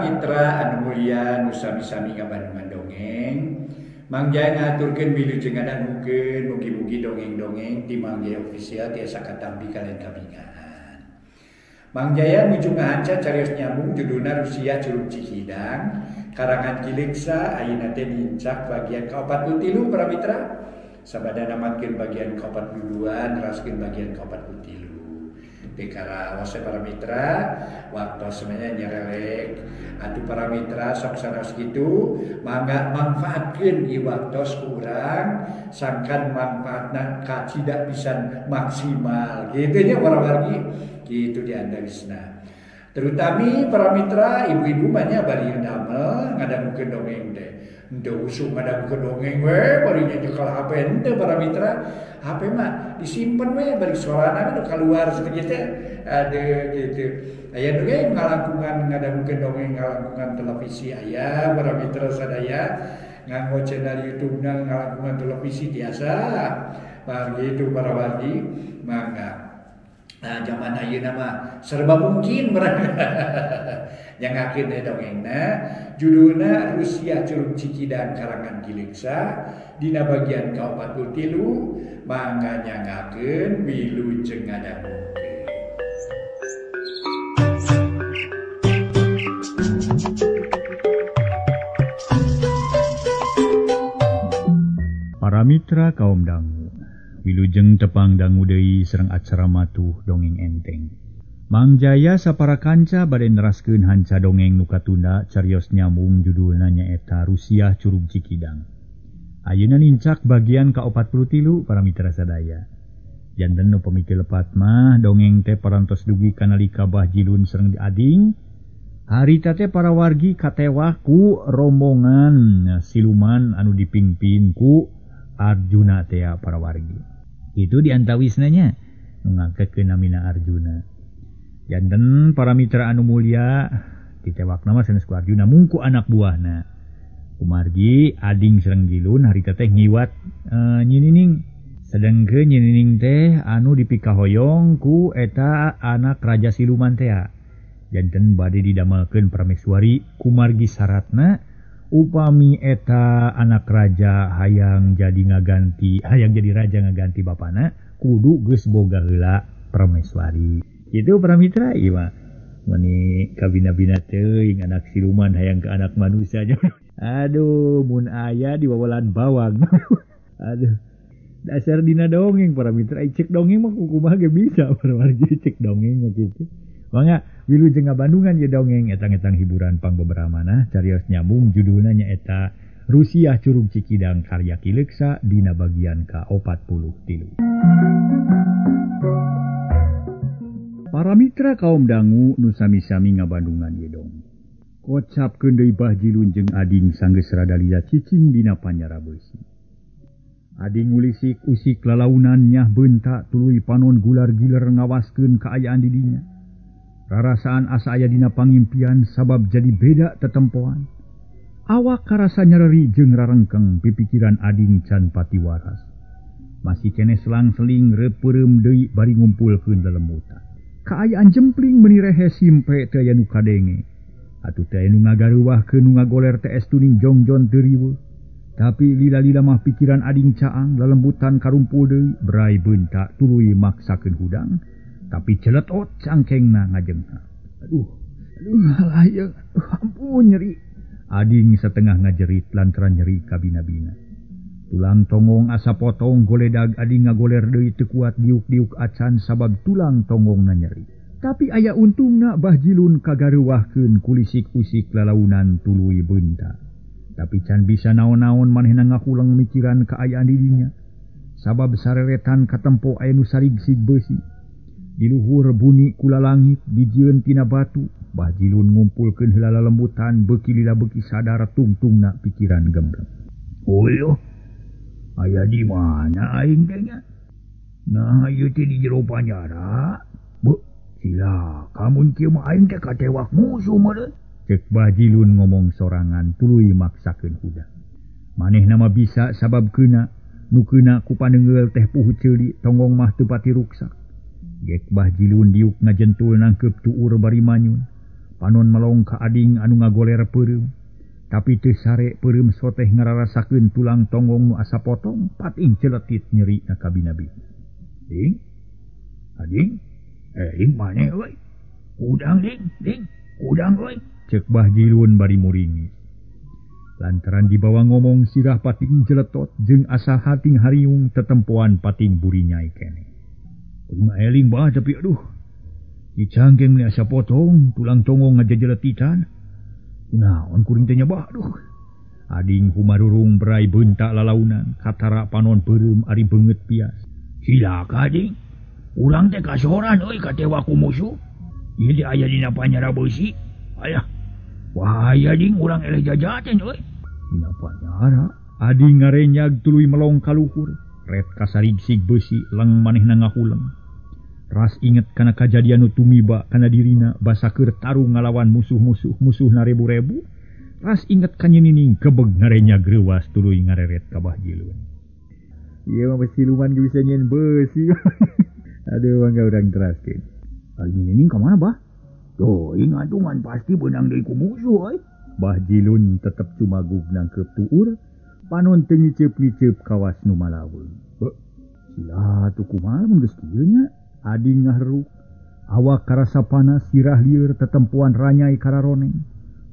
mitra anu mulia nu sami-sami ngabandungan dongeng. Mang Jaya ngaturkeun milu jeung ngadangukeun mugi-mugi dongeng-dongeng ti Mang Jaya official tiasa katampi kalian kabingaan. Mang Jaya nuju ngahanca carios nyambung judulna Rusia Curug Cikidang karangan Kileksa ayeuna teh diincak bagian ka-43 para mitra. Sabada namatkeun bagian ka-42 neraskeun bagian ka-43. Dekara wase para mitra waktu semuanya nyerelek atuh para mitra sok sanes kitu mangga manfaatkeun ieu waktos kurang sangkan manfaatna kacidak pisan maksimal kitu nya para wargi kitu diandawisna terutami para mitra ibu-ibu banyak bari damel ngadamukeun dongeng teh henteu usum ngadamukeun dongeng we bari nyekel HP henteu para mitra HP mah disimpen we bari suarana nu keluar seperti teh ada gitu aya nu ge ngalangkungan ngadamukeun dongeng ngalangkungan televisi aya para mitra sadaya nganggo channel YouTube-na ngalangkungan televisi tiasa begitu para wargi mangga. Nah, zaman ayeuna mah serba mungkin yang akhir dongengna judulna Rusia Curug Cikidang karangan Kileksa dina bagian ka-43 mangga nyangakeun milu jeung ngadangukeun. Para mitra kaum dangu wilujeng tepang dangu deui sareng acara matuh dongeng enteng. Mang Jaya sapara kanca bade neraskeun hanca dongeng nu katunda carios nyambung judulna nyaeta Rusia Curug Cikidang. Ayeuna nincak bagian ka-43 para mitra sadaya. Janten nu pamiki lepat mah dongeng teh parantos dugi kanalika Bah Jilun sareng Ading. Harita teh para wargi katewah ku rombongan siluman anu dipingpin ku Arjuna teh para wargi. Itu diantawisnanya ngangkekeun namina Arjuna. Janten para mitra anu mulia ditewakna mah sanes ku Arjuna mungku anak buahna. Kumargi Ading sareng Jilun harita teh ngiwat Nyinining. Sedengkeun Nyinining teh anu dipikahoyong ku eta anak raja siluman teh. Janten bade didamelkeun prameswari kumargi syaratna upami eta anak raja hayang jadi raja ngaganti bapana kudu geus boga heula prameswari. Kitu para mitra ieu mah meni kabina-bina teuing anak siluman hayang ke anak manusia. Aduh mun aya di wawalan bawang. Aduh dasar dina dongeng para mitra cek dongeng mah kumaha ge bisa para wargi cek dongeng mah kitu. Mangga wilujeng ngabandungan ye dongeng etang-etang hiburan pang beberapa manah carios nyambung judulna nyaeta Rusia Curug Cikidang karya Kileksa dina bagian ka-43. Para mitra kaum dangu nu sami-sami ngabandungan ye dong. Kocapkeun deui Bah Jilun jeung Ading sanggeus radalila cicing dina panyara beusi. Ading ulisik usik lalaunan nyah beunta tuluy panon gular giler ngawaskeun kaayaan di dinya. Rarasaan asa aya dina pangimpian sabab jadi beda tetempoan. Awak karasa nyeri jeung rarengkeng pipikiran Ading can pati waras. Masih kene selang-seling repeureum deui bari ngumpulkeun lelemutan. Kaayaan jempling meuni rehe simpe teu aya nu kadenge. Atuh teu aya nu ngagareuwahkeun nu ngagoler teh estuning jongjon teu riweuh. Tapi lila-lila mah pikiran Ading caang lelembutan karumpul deui berai beunta tuluy maksakeun hudang. Tapi celetot cangkengna ngajengna. Aduh halayang, ampun nyeri. Ading setengah ngajerit lantaran nyeri kabina-bina. Tulang tongong asa potong goledag Ading ngagoler deui teu kuat diuk-diuk acan sabab tulang tongongna nyeri. Tapi aya untungna Bah Jilun kagareuwahkeun kulisik usik lalaunan tuluy beunta. Tapi can bisa naon-naon manehna ngakulang mikiran kaayaan dirinya. Sabab sareretan katempo aya nu sarig-sig beusi. Di luhur bunyi kula langit dijieun tina batu. Bah Jilun ngumpulkeun heula lelembutan beuki lila beuki sadar tungtungna pikiran gembreng. Oyo, aya di mana aing teh nya? Nah, ieu teh di jero panjara. Beuh, sila kamun kieu mah aing teh katewak musuh meureun. Cek Bah Jilun ngomong sorangan tuluy maksakeun hudang. Manehna mah bisa sabab keuna nu keuna ku paneungeul teh puhu ceuli tonggong mah teu pati ruksak. Gek Bah Jilun diuk ngajentul nangkep tuur bari manyun. Panon melong ka ading anu ngagoler peureum, tapi teu sare peureum soteh ngararasakeun tulang tonggong nu asa potong, pating celetit nyeri na kabina-bina. Ding, ading, ding maneh euy. Udang ding, udang euy. Cek Bah Jilun bari muringis. Lantaran di bawah ngomong sirah pating jeletot jeung asa hating hariung tetempoan pating burinyai kene. Kuring eling bah tapi aduh. Dicangkeng ni asa potong tulang tonggong ngajejeletitan. Kunaon kuring teh nyabah aduh. Ading humarurung berai bentak lalaunan katara panon peureum ari beungeut pias. Cilaka ding. Urang teh kasoran euy katewa ku musuh. Ieu teh aya dina Panyara Beusi. Ayah. Wah aya ding urang eleh jajaten euy. Dina Panyara ading ngarenyag tuluy melong kaluhur. Ret kasarigsig beusi leng manehna ngahuleng. Ras inget kana kajadian nu tumiba kana dirina basa keur tarung ngalawan musuh-musuhna rebu-rebu. Ras inget ka nyinining kebeg ngarenyag reuwas tuluy ngareret ka Bah Jilun. Ieu mah siluman ge bisa nyen beusi. Aduh mangga urang teraskeun. Ari nyinining ka mana Bah? Tuh ingatungan pasti beunang deui ku musuh euy. Bah Jilun tetep cumagug nangkep tuur. Panon teu ngiceup-ngiceup kawas nu malaweung. Sila atuh kumaha mun geus kieu nya? Ading ngaheruk. Awak karasa panas sirah lieur tetempuan ranyai kararoneng.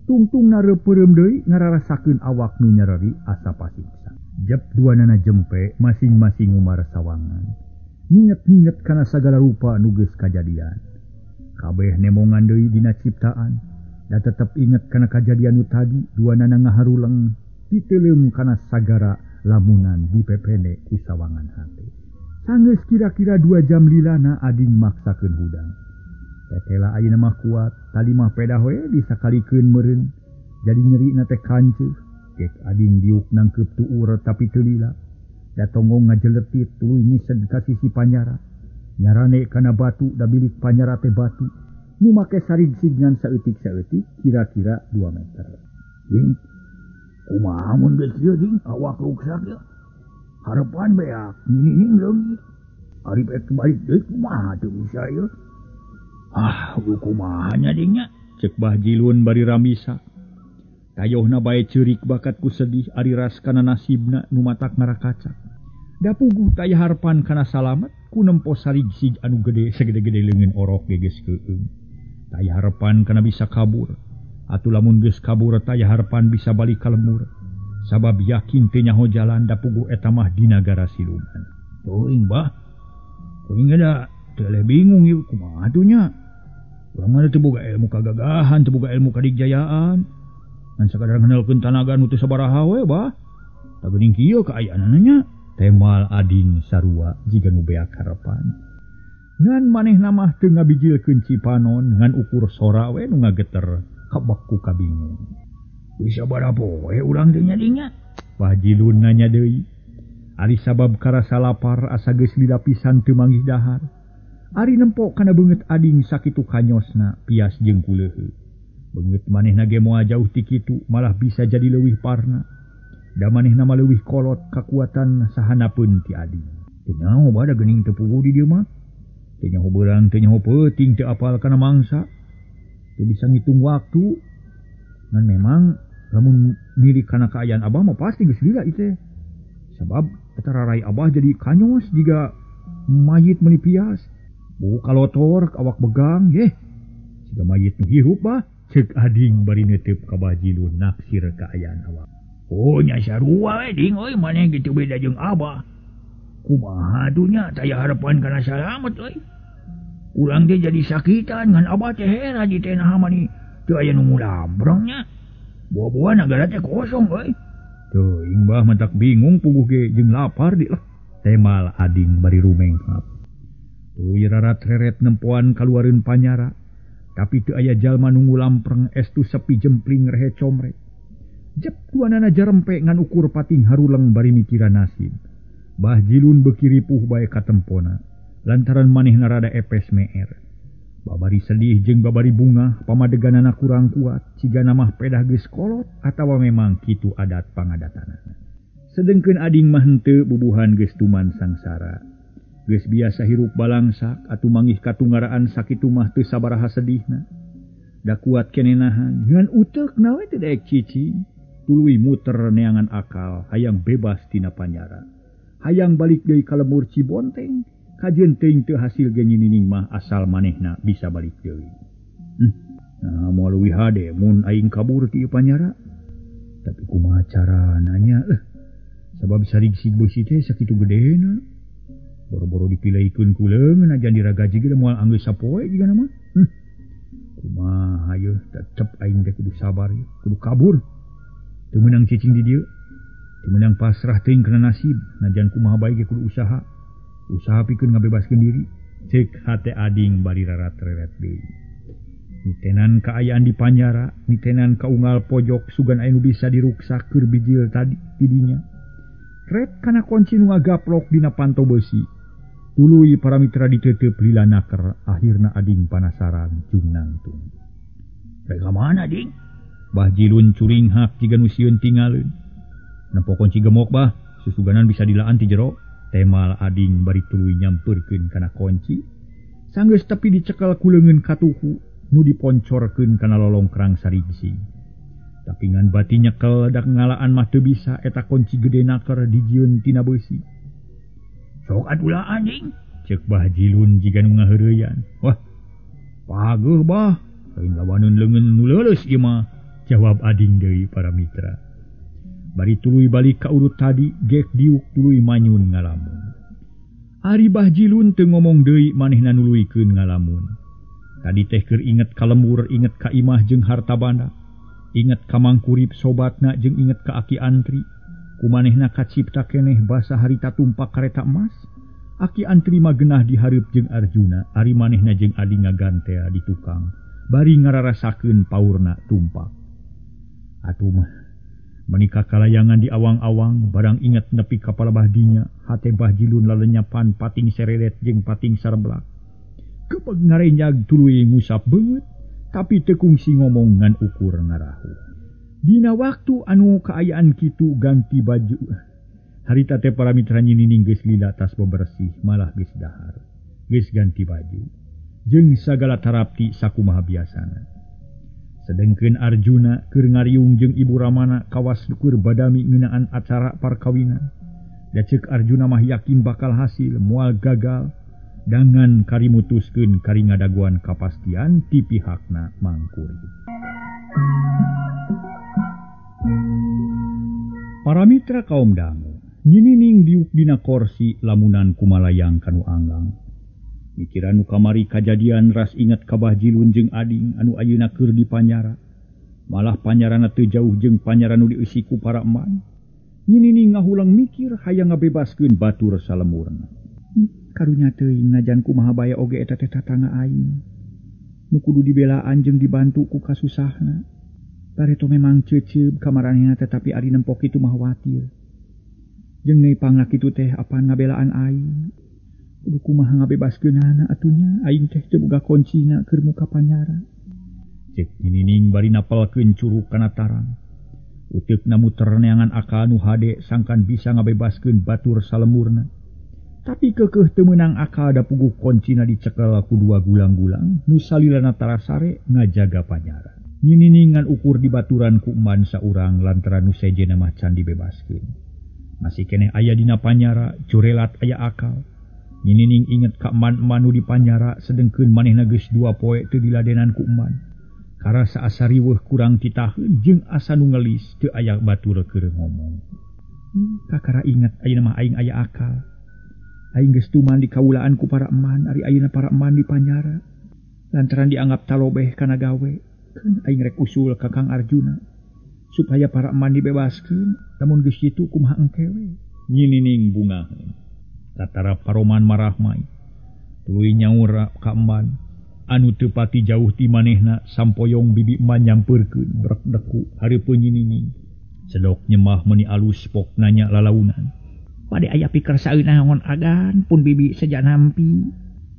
Tungtungna reupeureum deui ngararasakeun awak nu nyareri asa pasiksa. Jep duanana jempe masing-masing umar sawangan. Nginget-nginget kana sagala rupa nu geus kajadian. Kabeh nemongan deui dina ciptaan. Da tetep inget kana kajadian nu tadi duanana ngaharuleng. Diteleum kana sagara lamunan dipepene ku sawangan hate. Sanggeus kira-kira 2 jam lilana ading maksakeun hudang. Tetela ayeuna mah kuat, tali mah pedah we disakalikeun meureun. Jadi nyerina teh kanceuh. Kek ading diuk nangkep tuur tapi teu lila. Da tonggong ngajeletit tuluy nyised ka sisi Panyara. Nyarane kana batu da bilik Panyara teh batu. Nu make sarigsig ngan saeutik-saeutik kira-kira 2 meter. Ding, kumaha mun geus kieu ding awak ruksak ya. Harapan beak nyinining leungit. Ari pek balik deui kumaha teu bisa ya. Kumaha nya ding nya. Cek Bah Jilun bari ramisak. Tayohna bae ceurik bakat ku sedih ari ras kana nasibna nu matak ngarakacak. Da puguh taya harapan kana salamet ku nempo sarigsig anu gede segede-gede leungeun orok geus keueung. Taya harapan kana bisa kabur. Atuh lamun geus kabur taya harapan bisa balik ka lemur. Sabab yakin teu nyaho jalan da puguh eta mah di nagara siluman. Teuing Bah. Kuring ada teu leh bingung ieu kumaha atuh nya. Urang mah teu boga ilmu kagagahan, teu boga ilmu kadigjayaan. Ngan sakadar ngandelkeun tanaga nu teu sabaraha we Bah. Da geuning kieu kaayaanna nya. Temal ading sarua jiga nu beak harapan. Ngan manehna mah teu ngabijilkeun cipanon ngan ukur sora we nu ngageter kabek ku kabingung. Bisa barapoe urang teh nya ding nya. Bah Jilun nanya deui. Ari sabab karasa lapar asa geus lila pisan teu manggih dahar. Ari nempo kana beungeut ading sakitu kanyosna pias jeung kuleuheut. Beungeut manehna ge moal jauh ti kitu malah bisa jadi leuwih parna. Da manehna mah leuwih kolot kakuatan sahanapeun ti ading. Teu nyaho bada geuning teu puguh di dieu mah. Teu nyaho beurang, teu nyaho peuting, teu apal kana mangsa. Teu bisa ngitung waktu. Ngan memang lamun milik kana kaayaan Abah mah pasti geus lila ieu. Sabab eta rarai Abah jadi kanyos jiga mayit meuli pias. Bau kalotor awak begang siga mayit nu hirup Bah. Cek ading bari neuteup ka Bah Jilun naksir kaayaan awak. Oh nya sarua we ding euy maneh kitu beda jeung Abah. Kumaha atuh nya taya harapan kana salamet euy. Urang teh jadi sakitan ngan Abah teh hera di teh naha mani teu aya nu mulambreng nya. Buah-buah nagara teh kosong euy. Teuing Bah mentak bingung puguh ge jeung lapar di lah. Temal ading bari rumenghap. Tuluy rarat-reret nempoan kaluareun Panyara. Tapi teu aya jalma nu ngulampreng estu sepi jempling rehe comrek. Jep duanana jarempe ngan ukur pating haruleng bari mikiran nasib. Bah Jilun beuki ripuh bae katempona. Lantaran manehna rada epes meer. Babari sedih jeung babari bunga pamadeganana kurang kuat. Cigana mah pedah geus kolot atawa memang kitu adat pangadatanana. Sedengkeun ading mah henteu bubuhan geus tuman sangsara. Geus biasa hirup balangsak atuh manggih katunggaraan sakitu mah teu sabaraha sedihna. Da kuat kenenahan ngan utek nawe teu daek cicing. Tuluy muter neangan akal hayang bebas tina panyara. Hayang balik deui ka lemur Cibonteng. Kajeun teuing teu hasil ge nyinining mah asal manehna bisa balik deui. Nah moal leuwih hade mun aing kabur ti panyara. Tapi kumaha carananya sabab sarig-sig beusi teh sakitu gedena. Boro-boro dipilihkeun ku leungeun ajan diragaji ge moal anggeus sapoe jigana mah. Kumaha yeuh tetep aing teh kudu sabar ye, kudu kabur. Teu meunang cicing di dieu. Teu meunang pasrah teuing kana nasib, najan kumaha bae ge kudu usaha. Usaha pikeun ngabebaskeun diri. Ceuk hate ading bari rarat-reret deui. Nitenan kaayaan di panyara, nitenan kaunggal pojok sugan aya nu bisa diruksak keur bijil tadi di dinya. Ret kana kunci nu ngagaplok dina panto beusi. Tuluy para mitra diteuteup lila naker, akhirna ading panasaran jung nangtung. Rek ka mana ding? Bah Jilun curing hak jiga nu sieun tingaleun. Nempo kunci gemok bah, susuganan bisa dilaan ti jero. Temal ading bari tuluy nyampeurkeun kana kunci. Sanggeus tepi dicekel ku leungeun katuhu nu diponcorkeun kana lolongkrang sarigsi. Tapi ngan bati nyekel dak ngalaan mah teu bisa eta kunci gede naker dijieun tina beusi. Sok adulah anjing, ceuk Bah Jilun jiga nu ngaheureuyan. Wah, pageuh bah, lain lawaneun leungeun nu leuleus ieu mah, jawab ading deui para mitra. Bari tuluy balik ka urut tadi, gek diuk tuluy manyun ngalamun. Ari Bah Jilun teu ngomong deui manehna nuluykeun ngalamun. Tadi teh keur inget ka lembur, inget ka imah jeung harta banda. Inget ka mangkurip sobatna jeung inget ka Aki Antri. Kumanehna kacipta keneh basa harita tumpak kareta emas. Aki Antri mah geunah dihareup jeung Arjuna, ari manehna jeung adi ngagantea di tukang. Bari ngararasakeun paurna tumpak. Atuh mah menikah kalayangan di awang-awang, barang inget nepi ka palebah dinya, hate Bah Jilun lalenyapan pating sereret jeung pating sareblak. Kepeg ngarenjag tuluy ngusap beut, tapi teu kungsi ngomong ngan ukur ngarahu. Dina waktu anu kaayaan kitu ganti baju. Harita teh para mitra nyinining geus lila tas bebersih, malah geus dahar. Geus ganti baju. Jeung sagala tarapti sakumaha biasana. Sedengkeun Arjuna keur ngariung jeung Ibu Ramana kawas keur badami ngeunaan acara parkawinan. Da ceuk Arjuna mah yakin bakal hasil, moal gagal. Dangan karimutuskeun kari ngadaguan kapastian ti pihakna Mangkurit. Para mitra kaum dangu, nyinining diuk dina korsi lamunan kumalayang kanu anggang. Mikiran nu kamari kajadian ras inget ka Bah Jilun jeung ading anu ayeuna keur di panyara. Malah panyarana teu jauh jeung panyara nu dieusi ku para eman. Nyinining ngahulang mikir hayang ngabebaskeun batur salemurna. Karunya teuing najan kumaha bae oge eta teh tatangga aing. Nu kudu dibelaan jeung dibantu ku kasusahna. Pareto memang ceuceub ka maranehna tetapi ari nempok kitu mah watir. Jeung neupangna kitu teh apaan ngabelaan aing. Kudu kumaha ngabebaskeunana atunya aing teh teu boga kuncina keur muka panyara. Ceuk nyinining bari napelkeun curug kana tarang. Uteukna muter neangan akal nu hade sangkan bisa ngabebaskeun batur salemurna. Tapi keukeuh teu meunang akal da puguh kuncina dicekel ku dua gulang-gulang nu salilana tarasare ngajaga panyara. Nyininingan ukur di baturan ku eman saurang lantaran nu sejena mah can dibebaskeun. Masih keneh aya dina panyara, curelat aya akal. Nyinining inget ka eman-eman nu di panyara sedengkeun manehna geus 2 poe teu diladenan ku eman. Karasa asa riweuh kurang titaheun jeung asa nu ngelis teu aya batur keur ngomong. Kakara inget ayeuna mah aing aya akal. Aing geus tuman dikawulaan ku para eman ari ayeuna para eman di panyara. Lantaran dianggap talobeh kana gawe. Keun aing rek usul ka Kang Arjuna supaya para eman dibebaskeun, namun geus kitu kumaha engkewe. Nyinining bungaheun. Tatara paroman marahmai. Tuluy nyaur ka eman, anu teu pati jauh ti manehna sampoyong bibi eman nyampeurkeun brek deku hareupeun nyinining. Sedok nyemah meuni alus pok nanya lalaunan. Pade aya pikeun saeunaon agan pun bibi saja nampi.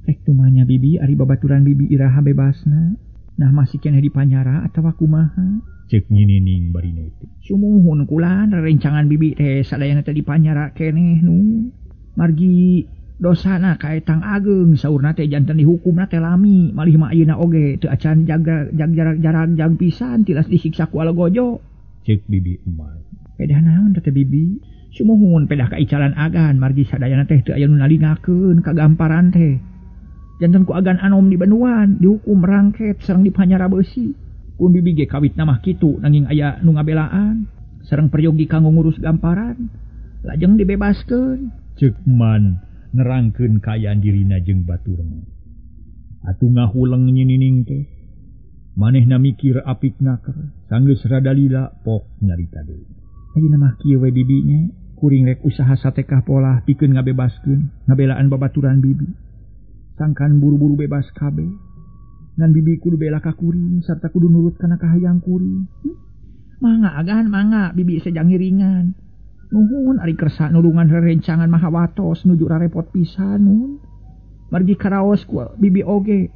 Rek tumanya bibi ari babaturan bibi iraha bebasna. Nah masih keneh di panyara atawa kumaha? Ceuk nyinining bari neutik. Sumuhun kula rencangan bibi teh sadayana teh di panyara keneh nu. Margi Dosana kaetang ageng saurna teh janten dihukumna teh lami malih mah ayeuna oge teu acan jarak jang pisan tilas disiksa ku Algojo ceuk bibi emak. Pedah naon teh bibi? Sumuhun pedah kaicalan agan margi sadayana teh teu aya nu nalingakeun kagamparan teh. Janten ku agan anom di Banuan dihukum rangket sareng dipanyara beusi. Pun bibi ge kawitna mah kitu nanging aya nu ngabelaan sareng peryogi kanggo ngurus gamparan. Lajeng dibebaskeun ceuk man nerangkeun kaayaan dirina jeung baturna. Atuh ngahuleng nyinining teh manehna mikir apik naker sanggeus rada lila pok nyarita deui. Ayeuna mah kieu we bibinya kuring rek usaha satekah polah pikeun ngabebaskeun ngabelaan babaturan bibi. Sangkan buru-buru bebas kabeh. Ngan bibi kudu bela ka kuring sarta kudu nurut kana kahayang kuring. Mangga agan mangga bibi sejang ngiringan. Nuhun ari kersa nulungan rerencangan mahawatos nuju rarepot pisan nun. Margi karaos ku bibi oge.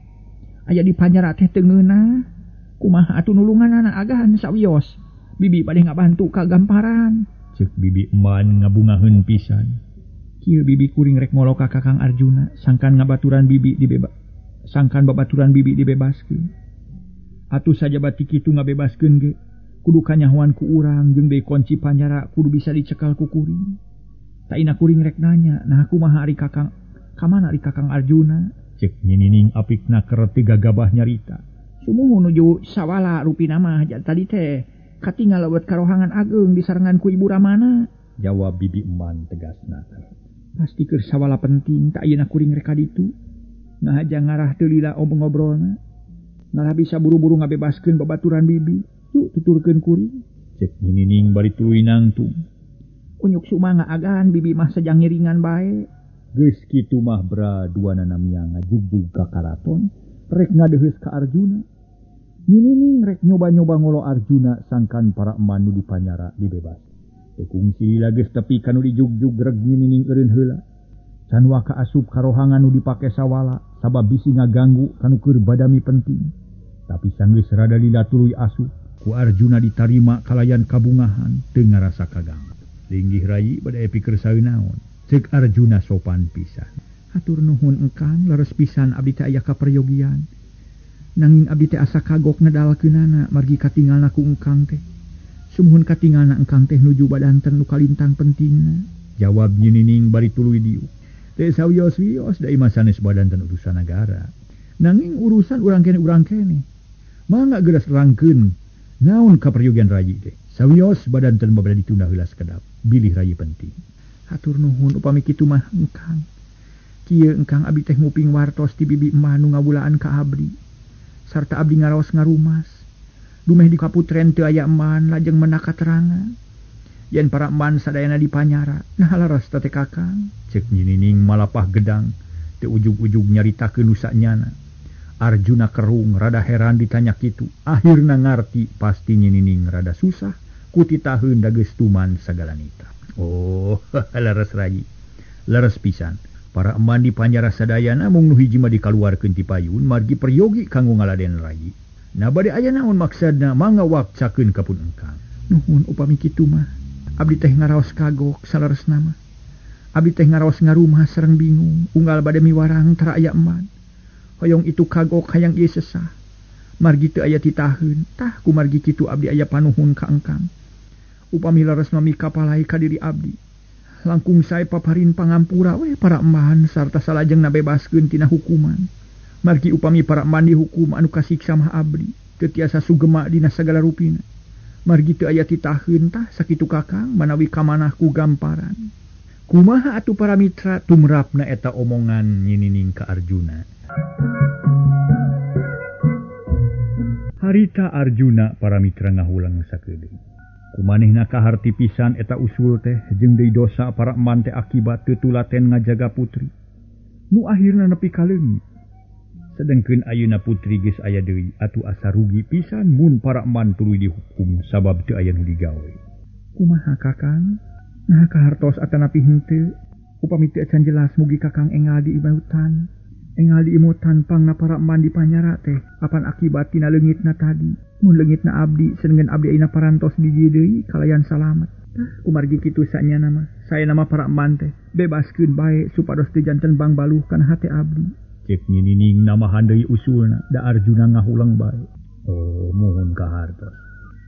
Aya di panjara teh teu ngeunah. Kumaha atuh nulunganna agan sawios. Bibi bade ngabantu kagamparan. Ceuk bibi eman ngabungaheun pisan. Kieu bibi kuring rek ngolo ka Kakang Arjuna sangkan babaturan bibi dibebaskeun. Atuh sajabati kitu ngabebaskeun ge kudu kanyahoan ku urang jeung deui kunci panjara kudu bisa dicekal ku kuring. Taina kuring rek nanya, nah kumaha ari Kakang kamana ari Kakang Arjuna? Ceuk nyinining apikna keur teu gagabah nyarita. Sumuhun nuju sawala rupina mah tadi teh katinggal leuweut karohangan ageng disarengan ku Ibu Ramana. Jawab bibi eman tegasna. Pasti keur sawala penting tak ayeuna kuring rek ka ditu. Ngahaja ngarah teu lila ngobrolna. Ngalah bisa buru-buru ngabebaskeun babaturan bibi. Yuk tuturkeun kuring. Cek nyinining bari tuluy nangtung. Unyuk sumanga agan bibi mah sejang ngiringan bae. Geus kitu mah bra duanana miang ngajugjug ka karaton rek ngadeheus ka Arjuna. Nyinining rek nyoba-nyoba ngolo Arjuna sangkan para eman nu dipanyara dibebas. Tekungsi lageus tepi kanu dijugjug reg nyinining eureun heula. Can waka asup karohangan nu dipake sawala sabab bisi ngaganggu kanu keur badami penting. Tapi sanggeus rada lila tuluy asup ku Arjuna ditarima kalayan kabungahan teu ngarasa kaganggu. Linggih rayi bade pikir saeunaon. Ceuk Arjuna sopan pisan. Hatur nuhun engkang leres pisan abdi teh aya kaperyogian. Nanging abdi teh asa kagok ngedalkeunana margi katingalna ku engkang teh. Sumuhun katingalna engkang teh nuju badanten nu kalintang pentingna. Jawab nyinining bari tuluy diuk. Teh sawios-wios da imah sanes badanten urusan negara. Nanging urusan urang kene. Mangga geus rangkeun naon kaperyogian rayi teh. Sawios badanten babada ditunda heula sakedap. Bilih rayi penting. Hatur nuhun upami kitu mah engkang. Kieu engkang abdi teh nguping wartos ti bibi emah nu ngawulaan ka abdi. Sarta abdi ngaraos ngarumas. Dumeh di kaputren teu aya eman lajeng meunang katerangan. Yen para eman sadayana dipanyara, nah laras teh Kakang. Ceuk nyinining malapah gedang, teu ujug-ujug nyaritakeun nu sanyana. Arjuna kerung rada heran ditanya kitu. Akhirna ngarti pasti nyinining rada susah ku titaheun da geus tuman sagalanita. Oh, laras rayi. Laras pisan. Para eman di panjara sadayana mung nu hiji mah dikaluarkeun ti payun margi peryogi kanggo ngaladen rayi. Na bade aya naon maksudna mangga wakcakeun ka pun engkang. Nuhun upami kitu mah. Abdi teh ngaraos kagok salaresna mah. Abdi teh ngaraos ngarumah sareng bingung unggal bade miwarang tara aya eman. Hoyong itu kagok hayang ieu sesah. Margi teu aya titaheun, tah ku margi kitu abdi aya panuhun ka engkang. Upami laras mami kapalai ka diri abdi. Langkung sae paparin pangampura we para eman sarta salajengna bebaskeun tina hukuman. Margi upami para eman dihukum anu kasiksa mah abdi, teu tiasa sugema dina sagala rupina. Margi teu aya titaheun tah sakitu Kakang manawi kamanah ku gamparan. Kumaha atuh para mitra tumrapna eta omongan nyinining ka Arjuna. Harita Arjuna para mitra ngahulang sakedeung. Kumanehna kaharti pisan eta usul teh jeung deui dosa para eman teh akibat teu tulaten ngajaga putri. Nu akhirna nepi ka leungit. Sedengkeun ayeuna putri geus aya deui atuh asa rugi pisan mun para eman tuluy dihukum sabab teu aya nu digawe. Kumaha Kakang? Nah kahartos atanapi henteu upami teu acan jelas mugi Kakang enggal di imutan pangna para eman di panyara teh apan akibat tina leungitna tadi. Mun leungitna abdi sedengkeun abdi ayeuna parantos di dieu deui kalayan salamet. Kumargi kitu sanya nama. Saya nama para eman teh. Bebaskeun bae supados teu janten bang baluh kana hate abdi. Cek Ninining namahan deui usulna da Arjuna ngahulang bae. Oh, mohon ka hartos.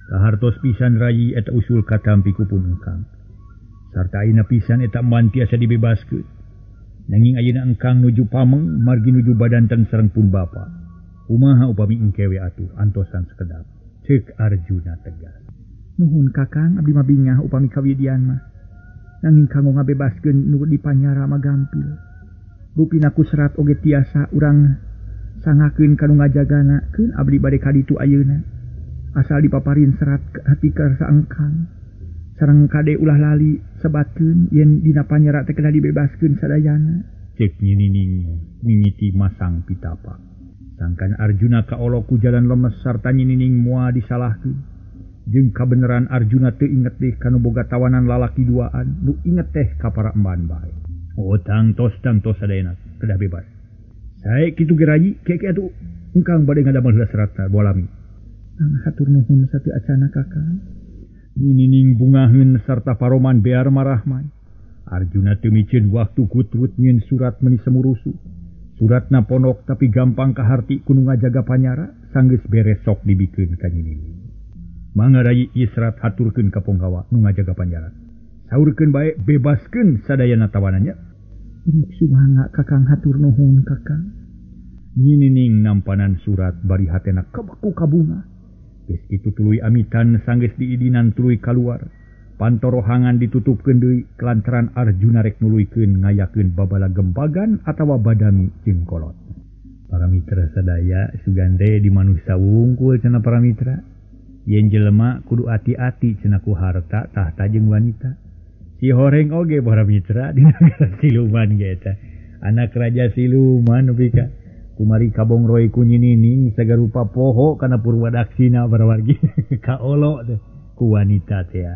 Ka hartos pisan rayi eta usul katampi ku pun engkang. Sarta ayeuna pisan eta eman tiasa dibebaskeun. Nanging ayeuna engkang nuju pameng margi nuju badanten sareng pun bapa. Kumaha upami engkewe atuh antosan sekedap. Cek Arjuna tegas. Nuhun kakang abdi mah bingah upami kawidian mah. Nanging kanggo ngabebaskeun nu dipanyara mah gampil. Rupina ku serat oge tiasa urang sangakeun kanu ngajagana keun abdi bade ka ditu ayeuna. Asal dipaparin serat hati karsa engkang. Sareng kade ulah lali sebatkeun yen dina panyara teh kedah dibebaskeun sadayana. Cek Ninining mimiti masang pitapak. Sangkan Arjuna kaolo ku jalan lemes sarta Ninining moal disalahkeun. Jeung kabeneran Arjuna teu inget deh kanu boga tawanan lalaki duaan, nu inget teh ka para emban bae. Oh tangtos sadayana kedah bebas. Sae kitu ge rayi keke atuh engkang bade ngadamel heula seratna bolami. Hatur nuhun sateu acana kakang. Ninining bungaheun sarta paroman bear marahman. Arjuna teu miceun waktu kutrut nyieun surat meuni semurusu. Suratna pondok tapi gampang kaharti kudu ngajaga panyara sanggeus beres sok dibikeun ka Ninining. Mangga rayi ieu serat haturkeun ka Ponggawa nu ngajaga panyara. Saurkeun bae bebaskeun sadayana tawanannya. Nyuk sumangga kakang hatur nuhun kakang. Ninining nampanan surat bari hatena kabaku kabunga. Geus kitu tuluy amitan sanggeus diidinan tuluy kaluar. Pantorohangan ditutupkeun deui kelantaran Arjuna rek nuluykeun ngayakeun babala gempagan atawa badami jeung kolot. Para mitra sadaya sugande di manusia wungkul cenah para mitra. Yen jelema kudu ati-ati cenah ku harta tahta jeung wanita. Si horeng oge para mitra di nagara siluman ge eta. Anak raja siluman nepi ka kumari kabongroy ku Ninining sagarupa poho kana purwadaksina para wargi kaolo teh ku wanita teh.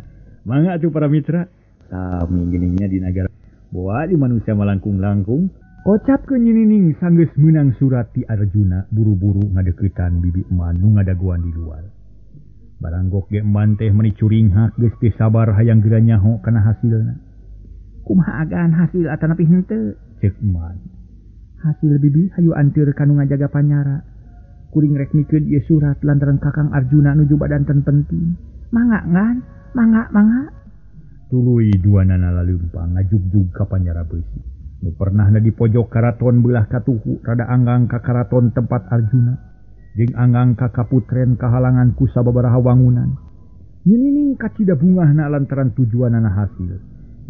Mangga atuh para mitra sami geuninnya di nagara boa di manusia malangkung-langkung kocapkeun Ninining sanggeus meunang surat ti Arjuna buru-buru ngadeuketan bibi eman nu ngadaguan di luar. Baranggok ge emban teh meuni curing hak geus teu sabar hayang geura nyaho kana hasilna. Kumaha agaan hasil atanapi henteu? Ceuk eman. Hasil bibi hayu anteur kanu ngajaga panyara. Kuring rek mikeun ieu surat lantaran kakang Arjuna nuju badanten penting. Mangga ngan? Mangga. Tuluy duanana laleumpang ngajugjug ka panyara beusi. Nu pernahna di pojok karaton beulah katuhu rada anggang ka karaton tempat Arjuna. Jeung anggang ka kaputren kahalangan ku sababaraha wangunan. Ninining kacida bungahna lantaran tujuanana hasil.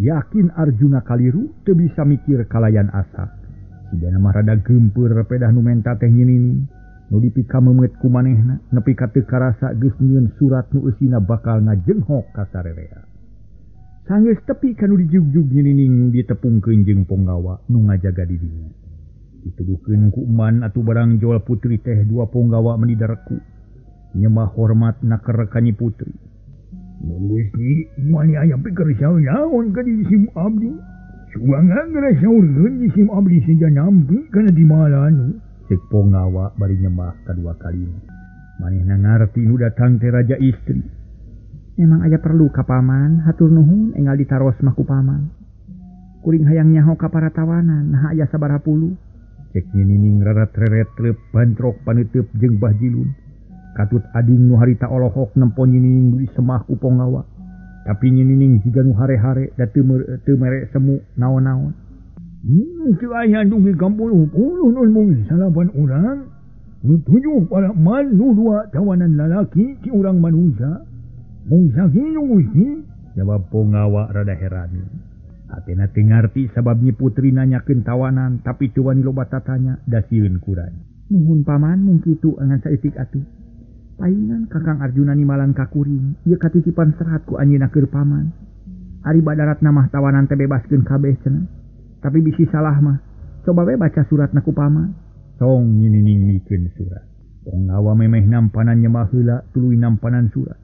Yakin Arjuna kaliru teu bisa mikir kalayan asa. Sidana mah rada geumpeur pedah nu menta teh Ninining. Nu dipika meumeut ku manehna nepi ka teu karasa geus nyieun surat nu eusina bakal ngajenghok ka sarerea. Sanggeus tepi kanu dijugjug Ninining ditepungkeun jeung Ponggawa nu ngajaga di dinya. Dituduhkeun ku eman atuh barang joal putri teh dua Ponggawa meuni dareku. Nyembah hormat naker ka nyi putri. Nun Gusti, mani aya pikir saeunaon ka di sim abdi? Suwangan geura saurkeun di sim abdi saja nampi kana di malanu. Cek Ponggawa bari nyembah kadua kalina. Manehna ngarti nu datang teh raja istri. Memang aya perlu ka paman, hatur nuhun enggal ditaros mah ku paman. Kuring hayang nyaho ka para tawanan, nah aya sabaraha puluh. Cek Ninining rarat-reret trep bantrok paneuteub jeung Bahjilun. Katut ading nu harita olohok nempo Ninining beli semah ku Ponggawa. Tapi Ninining jiga nu hare-hare da teu mere semu naon-naon. Teu aya nu ge-10 nun mung salapan urang. Nu 7 para man nu 2 tawanan lalaki ti urang manusia. Mung sakitu Gusti, jawab Ponggawa rada heran. Atena teu ngarti sabab nyi putri nanyakeun tawanan tapi teu wani loba tatanya da sieun kuran. Nuhun paman mung kitu angan saeutik atuh. Paingan kakang Arjuna nimalan ka kuring, ieu katitipan serat ku anjeunna keur paman. Ari badaratna mah tawanan teh bebaskeun kabeh cenah. Tapi bisi salah mah, coba we baca suratna ku paman. Song Ninining mikeun surat. Ponggawa memeh nampanan nyembah heula tuluy nampanan surat.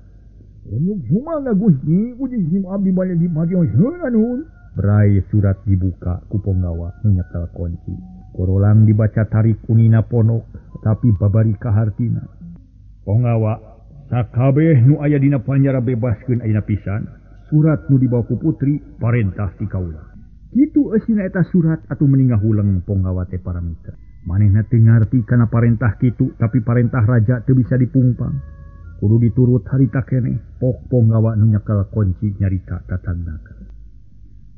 Nyuk sumangga Gusti, uji sim abdi bade dipakios heula nuhun. Berai surat dibuka ku Ponggawa nu nyekel kunci. Korolang dibaca tarik unina pondok tapi babari kahartina. Ponggawa, sakabeh nu aya dina panjara bebaskeun ayeuna pisan. surat nu dibawa ku putri parentah ti kaula. Kitu eusina eta surat atuh meningah huleng Ponggawa teh Paramitra. Manehna teu ngarti kana parentah kitu, tapi parentah raja teu bisa dipungpang. Kudu diturut harita keneh, pok Ponggawa nu nyekel kunci nyarita tatagna.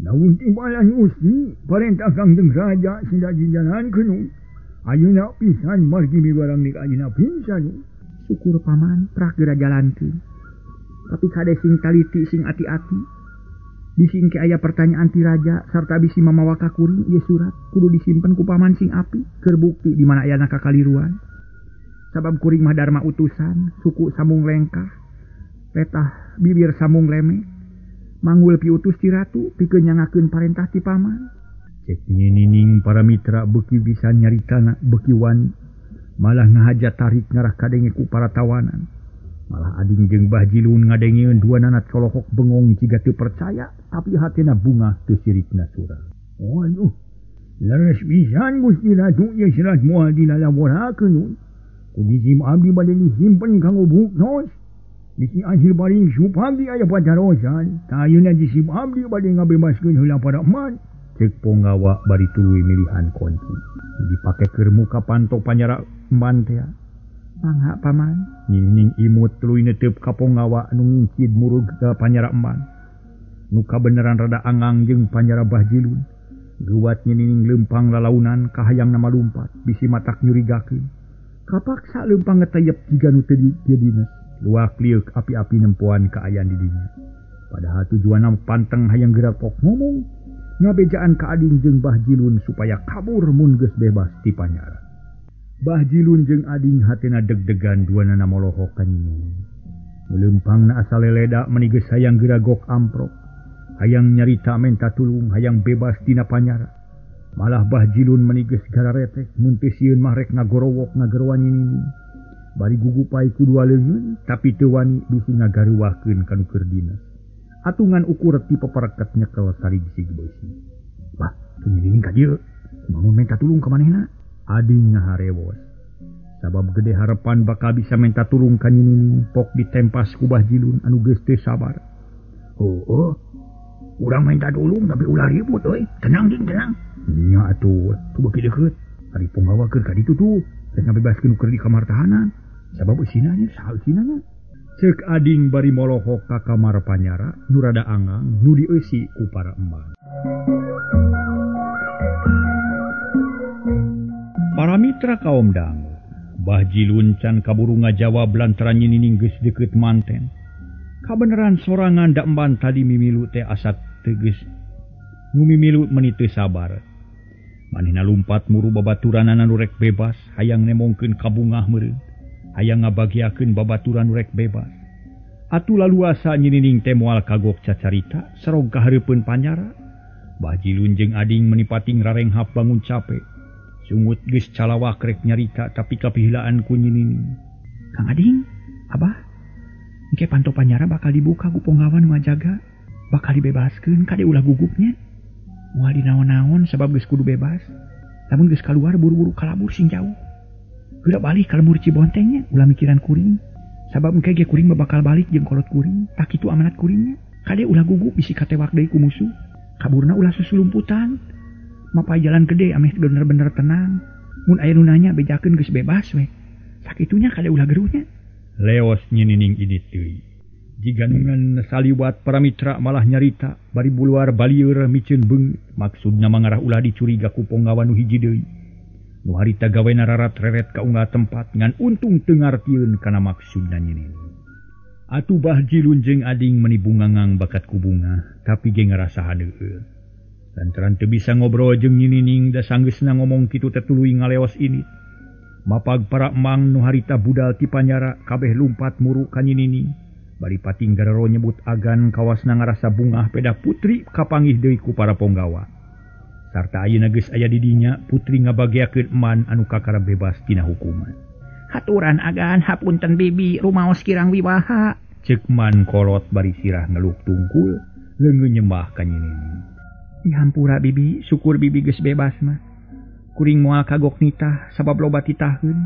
Namun timbalan usni, parentah Kangjeng Raja sida jinjanankeun. Ayeuna pisan margi mibarang nik ayeuna pinsan. Syukur paman, prak geura jalankeun. Tapi kade sing taliti sing ati-ati. Bising ke aya pertanyaan ti raja sarta bisi mamawa ka kuring ieu surat kudu disimpen ku paman sing api keur bukti di mana ayana kakaliruan. Sabab kuring mah darma utusan, suku sambung lengkah, petah bibir sambung leme, manggul piutus ti ratu pikeun nyangakeun parentah ti paman. Cek nyinining Paramitra beuki bisa nyaritana beuki wani, malah ngahaja tarik ngarah kadenge ku para tawanan. Malah ading jeung Bah Jilun ngadengieun dua nanat colohok bengong jiga teu percaya, tapi hatena bunga teu sirikna surah. Waduh, leres pisan Gusti Ratu ieu serat moal dilalaborakeun. Kudisi abdi bade disimpen kanggo buktos. Bisi akhir baring supagi aya pacarosan. Tayuna jisi abdi bade ngabebaskeun heula para eman. Cek Ponggawa bari tuluy milihan kunci. Dipake keur muka panto panyara emban teh. Mangha paman. Nying imut tuluy netep ka Ponggawa anu ngingkid murug ka panyara emban. Nu kabeneran rada angang jeung panyara Bah Jilun. Geuwat nyinining leumpang lalaunan kahayang nama lumpat bisi matak nyurigakeun. Kapaksa leumpang ngetayep jiga nu teu dieunas. Luak liuk api-api nempuan kaayaan di dinya. Padahal tujuanna panteng hayang gerak pok ngomong. Ngabejaan ka ading jeung Bah Jilun supaya kabur mun geus bebas ti panyara. Bah Jilun jeung ading hatena deg-degan duanana molohok ka nyinyi. Leumpangna asa leleda meuni geus hayang geragok amprok. Hayang nyarita menta tulung, hayang bebas tina panyara. Malah Bah Jilun meuni geus gararetek mun teu sieun mah rek ngagorowok ngagerowan nyinyi. Bari gugupai kudua leungeun tapi teu wani bisi ngagaruwahkeun kanu keur dinas. Atungan ukur ti papareket nyekel sari bisi beusi. Bah, teu nyinyi ka dieu. Kumaha menta tulung ka manehna? Ading ngaharewos. Sabab gede harapan bakal bisa menta tulung ka nyinyi pok ditempas ku Bah Jilun anu geus teu sabar. Oh, urang menta tulung tapi ulah ribut euy. Tenang ding, tenang. Nya atuh, tu beuki deukeut. Ari Ponggawa keur ka ditu tuh, rek ngabebaskeun keur di kamar tahanan. Sabab eusina nya, saha eusina nya? Ceuk ading bari molohok ka kamar panyara nu rada angang nu dieusi ku para emban. Paramitra kaom dangu, Bah Jilun can kaburu ngajawab lantaran nyinining geus deukeut manten. Kabeneran sorangan da emban tadi mimilu teh asa teges. Nu mimilu meuni teu sabar. Manehna lumpat muru babaturanana nu rek bebas, hayang nemongkeun ka bungah meureun. Hayang ngabagiakeun babaturan nu rek bebas. Atuh laluasa nyinining teh moal kagok cacarita sareng kahareupeun panyara. Bah Jilun jeung ading meuni pating rarenghap bangun capek. Sungut geus calawak rek nyarita tapi kapihilaan ku nyinining. Kang Ading, Abah, engke panto panyara bakal dibuka ku Ponggawa nu ngajaga. Bakal dibebaskeun kade ulah gugupnya. Moal dinaon-naon sabab geus kudu bebas. Lamun geus kaluar buru-buru kalabur sing jauh. Geura balik ka lembur Cibontengnya ulah mikiran kuring. Sabab engke ge kuring bakal balik jeung kolot kuring. Tak kitu amanat kuringnya. Kade ulah gugup bisi katewak deui ku musuh. Kaburna ulah susulumputan. Mapai jalan gede ameh bener-bener tenang. Mun aya nu nanya bejakeun geus bebas we. Sakitunya kade ulah geruhnya. Leos nyinining ini teuy. Jiga nungan saliwat Paramitra malah nyarita bari buluar balieur miceun beung maksudna mangarah ulah dicuriga ku Ponggawa nu hiji deui. Nu harita gawena rarat-reret ka unggal tempat ngan untung teu ngartieun kana maksudna nyinining. Atuh Bah Jilun jeung ading meuni bungangang bakat ku bunga tapi ge ngarasa hadeueul. Lantaran teu bisa ngobrol jeung nyinining da sanggeusna ngomong kitu teh tuluy ngaleos ini. Mapag para emang nu harita budal ti panyara kabeh lumpat muru ka nyinining. Bari pating garero nyebut agan kawasna ngarasa bungah peda putri kapanggih deui ku para Ponggawa. Sarta ayeuna geus aya di dinya putri ngabagiakeun eman anu kakara bebas tina hukuman. Haturan agan hapunten bibi rumaos kirang wibaha. Ceuk man kolot bari sirah ngeluk tungkul leungeun nyembah ka nyinining. Dihampura bibi, syukur bibi geus bebas mah. Kuring moal kagok nitah sabab loba titaheun.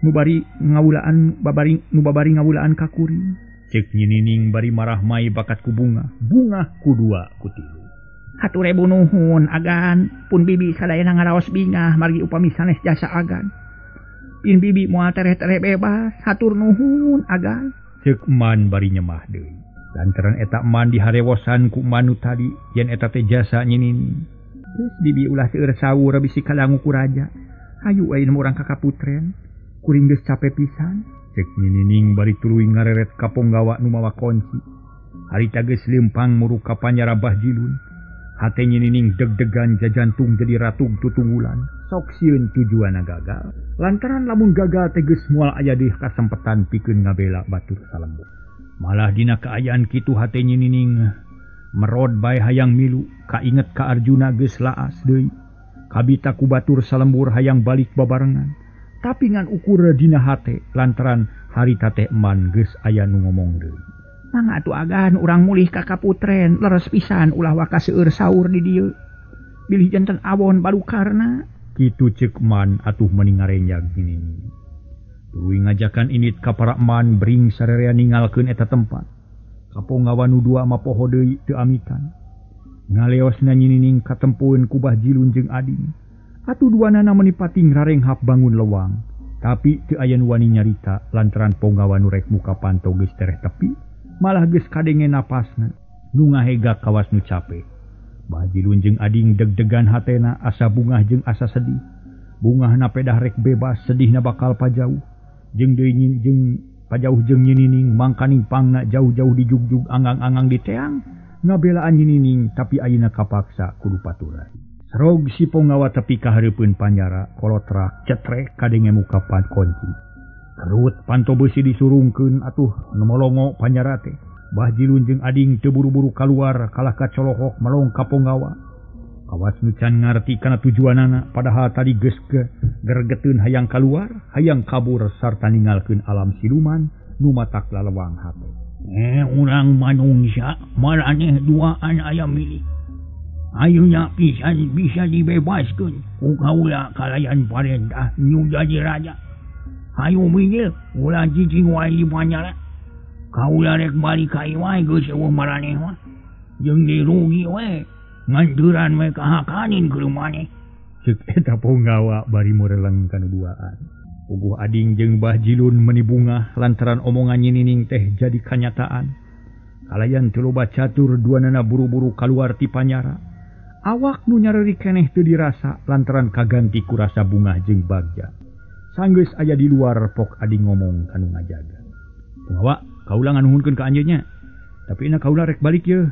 Nu bari ngawulaan babari ngawulaan ka kuring. Cek Nyinining bari marah mai bakat ku bunga kudua kutilu. Hatur ribu nuhun agan, pun bibi sadayana ngaraos bingah margi upami sanes jasa agan. Pin bibi moal tere-tere bebas, hatur nuhun agan. Cek Man bari nyemah deui. Lantaran eta Man diharewosan ku Manu tadi yen eta teh jasa Nyinining. Geus bibi ulah seueur sawur bisi kadangu ku raja. Hayu ayeuna urang ka kaputren, kuring geus capek pisan. Cek Nyinining bari tuluy ngareret ka Ponggawa nu mawa kunci. Harita geus leumpang muruk ka Panyara Bahjilun. Hate Nyinining deg-degan jajantung jadi ratug tutunggulan. Sok sieun tujuanna gagal. Lantaran lamun gagal teh geus moal aya deui kasempetan pikeun ngabela batur Salembur. Malah dina kaayaan kitu hate Nyinining merod bae hayang milu, kainget ka Arjuna geus laas deui. Kabita ku batur Salembur hayang balik babarengan. Tapi ngan ukur dina hate lantaran harita teh Man geus aya nu ngomong deui. Mangga atuh agan urang mulih ka kaputren, leres pisan ulah waka seueur saur di dieu. Bilih janten awon balukarna. Kitu ceuk Man atuh meuni ngarenjag Nyinining. Tuluy ngajakan init ka para Man bring sarerea ningalkeun eta tempat. Ka Ponggawa nu dua mapoho deui teu amitan. Ngaleosna Nyinining katempueun ku Bahjilun jeung Ading. Atuh duanana meuni pating rarenghap bangun lewang. Tapi teu aya nu wani nyarita lantaran Ponggawa nu rek muka panto geus tereh tepi. Malah geus kadenge napasna nu ngahega kawas nu capek. Bahjilun jeung Ading deg-degan hatena asa bungah jeung asa sedih. Bungahna pedah rek bebas, sedihna bakal pajauh. Jeung deui jeung pajauh jeung Nyinining mangkaning pangna jauh-jauh di jugjug anggang-anggang di teang. Ngabelaan Nyinining tapi ayeuna kapaksa kudu paturai. Sarog si Ponggawa tepi ka hareupeun Panyara kolotrak cetrek kadenge muka pan kunci. Kerut panto besi disurungkeun atuh nemolongo Panyara teh. Bahjilun jeung Ading teu buru-buru kaluar kalah kacolohok melong ka Ponggawa. Kawas nu can ngarti kana tujuanana padahal tadi geus gergeteun hayang kaluar, hayang kabur sarta ninggalkeun alam siluman nu matak lalewang hate. Urang manungsa maraneh duaan aya milih. Ayeuna pisan bisa dibebaskeun ku kaula kalayan parentah nu jadi raja. Hayu minggil, ulah cicing wae di Panyara. Kaula rek balik ka ieu geus eueuh maraneh mah. Jeung dirugi we, nganturan we kahakanin ke maneh. Ceuk eta Ponggawa bari moreleng kana duaan. Puguh Ading jeung Bahjilun meuni bungah lantaran omongan Nyinining teh jadi kanyataan. Kalayan teu loba catur duanana buru-buru kaluar ti Panyara. Awak nu nyareurik keneh teu dirasa lantaran kaganti ku rasa bungah jeung bagja. Sanggeus aya di luar pok Ading ngomong kanu ngajaga. Ponggawa, kaula nganuhunkeun ka anjeunnya. Tapi ina kaula rek balik ye.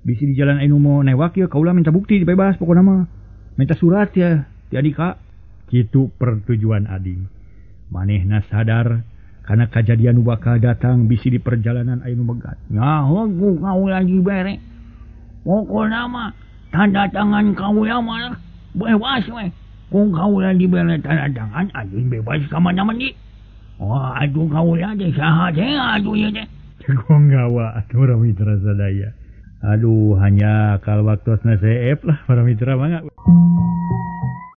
Bisi di jalan anu mau newak ye kaula minta bukti dibebas pokona mah. Minta surat ya ti adika. Kitu pertujuan Ading. Manehna sadar kana kajadian nu bakal datang bisi di perjalanan aya nu begat. Nyaho ku kaula dibere. Pokona mah tanda tangan kaula mah bebas we. Kung kaula dibere tanda tangan, ayun bebas ka mana-mani. Wah, aduh kaula teh saha teh aduh ieu teh. Ponggawa atuh para mitra sadaya. Aduh hanya kal waktosna seep lah para mitra mangga.